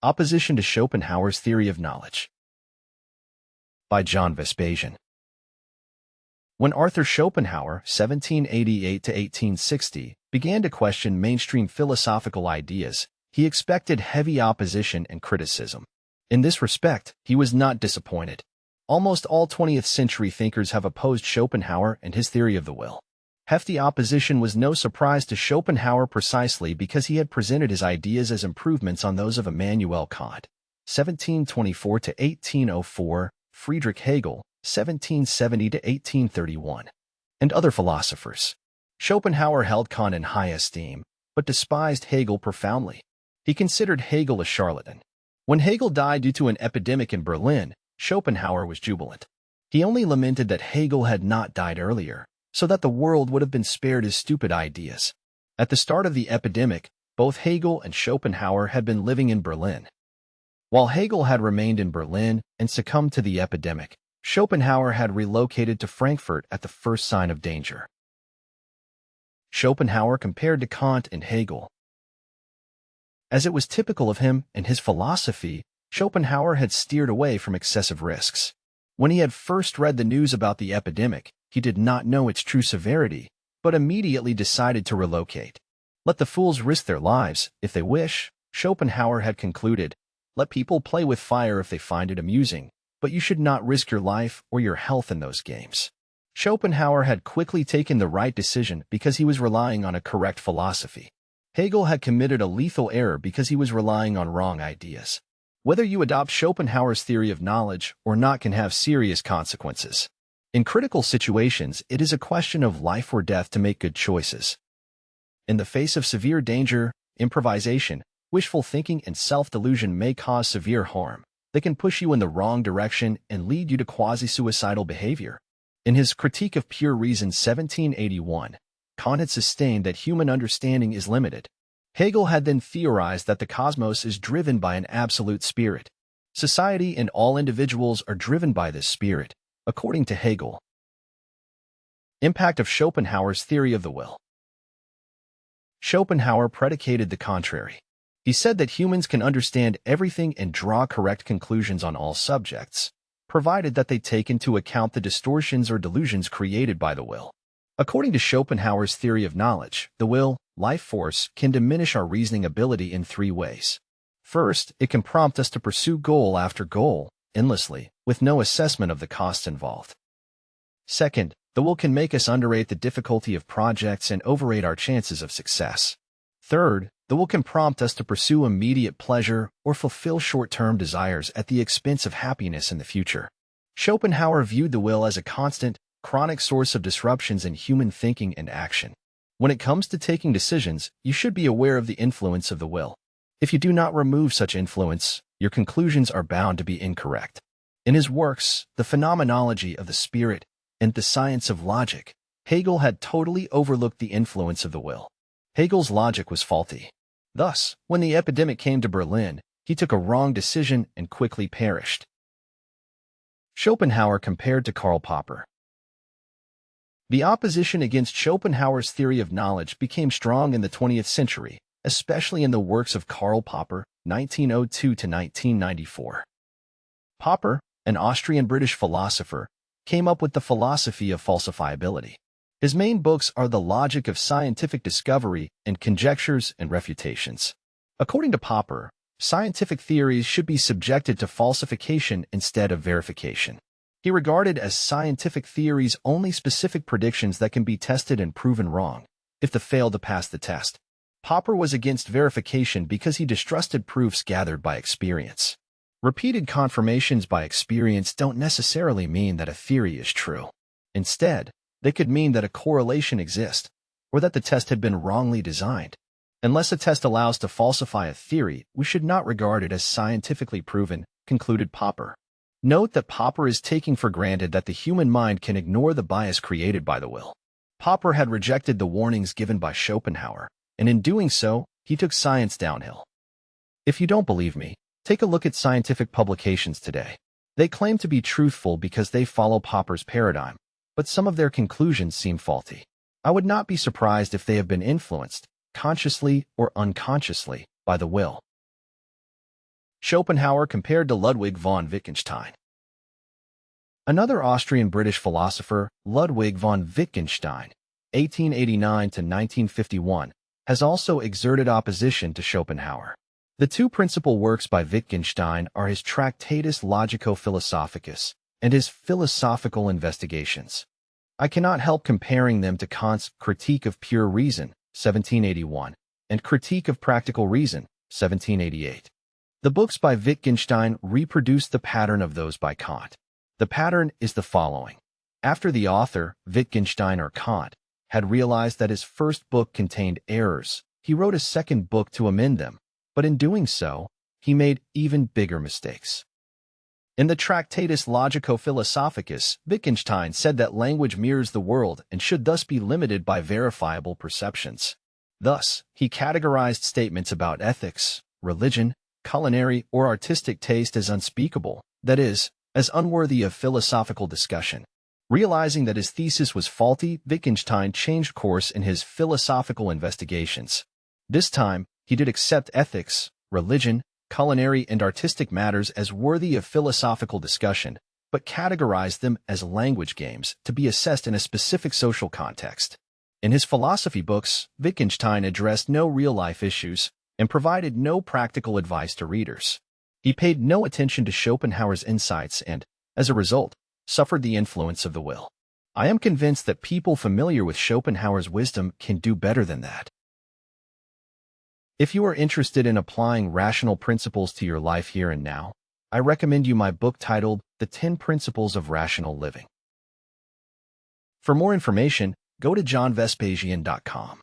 Opposition to Schopenhauer's Theory of Knowledge by John Vespasian. When Arthur Schopenhauer, 1788 to 1860, began to question mainstream philosophical ideas, he expected heavy opposition and criticism. In this respect, he was not disappointed. Almost all 20th century thinkers have opposed Schopenhauer and his theory of the will. Hefty opposition was no surprise to Schopenhauer precisely because he had presented his ideas as improvements on those of Immanuel Kant, 1724 to 1804, Friedrich Hegel, 1770 to 1831, and other philosophers. Schopenhauer held Kant in high esteem, but despised Hegel profoundly. He considered Hegel a charlatan. When Hegel died due to an epidemic in Berlin, Schopenhauer was jubilant. He only lamented that Hegel had not died earlier, so that the world would have been spared his stupid ideas. At the start of the epidemic, both Hegel and Schopenhauer had been living in Berlin. While Hegel had remained in Berlin and succumbed to the epidemic, Schopenhauer had relocated to Frankfurt at the first sign of danger. Schopenhauer compared to Kant and Hegel. As it was typical of him and his philosophy, Schopenhauer had steered away from excessive risks. When he had first read the news about the epidemic, he did not know its true severity, but immediately decided to relocate. Let the fools risk their lives, if they wish, Schopenhauer had concluded. Let people play with fire if they find it amusing, but you should not risk your life or your health in those games. Schopenhauer had quickly taken the right decision because he was relying on a correct philosophy. Hegel had committed a lethal error because he was relying on wrong ideas. Whether you adopt Schopenhauer's theory of knowledge or not can have serious consequences. In critical situations, it is a question of life or death to make good choices. In the face of severe danger, improvisation, wishful thinking, and self-delusion may cause severe harm. They can push you in the wrong direction and lead you to quasi-suicidal behavior. In his Critique of Pure Reason 1781, Kant had sustained that human understanding is limited. Hegel had then theorized that the cosmos is driven by an absolute spirit. Society and all individuals are driven by this spirit, according to Hegel. Impact of Schopenhauer's theory of the will. Schopenhauer predicated the contrary. He said that humans can understand everything and draw correct conclusions on all subjects, provided that they take into account the distortions or delusions created by the will. According to Schopenhauer's theory of knowledge, the will, life force, can diminish our reasoning ability in three ways. First, it can prompt us to pursue goal after goal, endlessly, with no assessment of the costs involved. Second, the will can make us underrate the difficulty of projects and overrate our chances of success. Third, the will can prompt us to pursue immediate pleasure or fulfill short-term desires at the expense of happiness in the future. Schopenhauer viewed the will as a constant, chronic source of disruptions in human thinking and action. When it comes to taking decisions, you should be aware of the influence of the will. If you do not remove such influence, your conclusions are bound to be incorrect. In his works, The Phenomenology of the Spirit and The Science of Logic, Hegel had totally overlooked the influence of the will. Hegel's logic was faulty. Thus, when the epidemic came to Berlin, he took a wrong decision and quickly perished. Schopenhauer compared to Karl Popper. The opposition against Schopenhauer's theory of knowledge became strong in the 20th century, especially in the works of Karl Popper, 1902 to 1994. Popper, an Austrian-British philosopher, came up with the philosophy of falsifiability. His main books are The Logic of Scientific Discovery and Conjectures and Refutations. According to Popper, scientific theories should be subjected to falsification instead of verification. He regarded as scientific theories only specific predictions that can be tested and proven wrong, if they fail to pass the test. Popper was against verification because he distrusted proofs gathered by experience. Repeated confirmations by experience don't necessarily mean that a theory is true. Instead, they could mean that a correlation exists, or that the test had been wrongly designed. Unless a test allows to falsify a theory, we should not regard it as scientifically proven, concluded Popper. Note that Popper is taking for granted that the human mind can ignore the bias created by the will. Popper had rejected the warnings given by Schopenhauer, and in doing so, he took science downhill. If you don't believe me, take a look at scientific publications today. They claim to be truthful because they follow Popper's paradigm, but some of their conclusions seem faulty. I would not be surprised if they have been influenced, consciously or unconsciously, by the will. Schopenhauer compared to Ludwig von Wittgenstein. Another Austrian-British philosopher, Ludwig von Wittgenstein, 1889 to 1951, has also exerted opposition to Schopenhauer. The two principal works by Wittgenstein are his Tractatus Logico-Philosophicus and his Philosophical Investigations. I cannot help comparing them to Kant's Critique of Pure Reason, 1781, and Critique of Practical Reason, 1788. The books by Wittgenstein reproduce the pattern of those by Kant. The pattern is the following. After the author, Wittgenstein or Kant, had realized that his first book contained errors, he wrote a second book to amend them, but in doing so, he made even bigger mistakes. In the Tractatus Logico-Philosophicus, Wittgenstein said that language mirrors the world and should thus be limited by verifiable perceptions. Thus, he categorized statements about ethics, religion, culinary, or artistic taste as unspeakable, that is, as unworthy of philosophical discussion. Realizing that his thesis was faulty, Wittgenstein changed course in his Philosophical Investigations. This time, he did accept ethics, religion, culinary, and artistic matters as worthy of philosophical discussion, but categorized them as language games to be assessed in a specific social context. In his philosophy books, Wittgenstein addressed no real-life issues and provided no practical advice to readers. He paid no attention to Schopenhauer's insights and, as a result, suffered the influence of the will. I am convinced that people familiar with Schopenhauer's wisdom can do better than that. If you are interested in applying rational principles to your life here and now, I recommend you my book titled The 10 Principles of Rational Living. For more information, go to johnvespasian.com.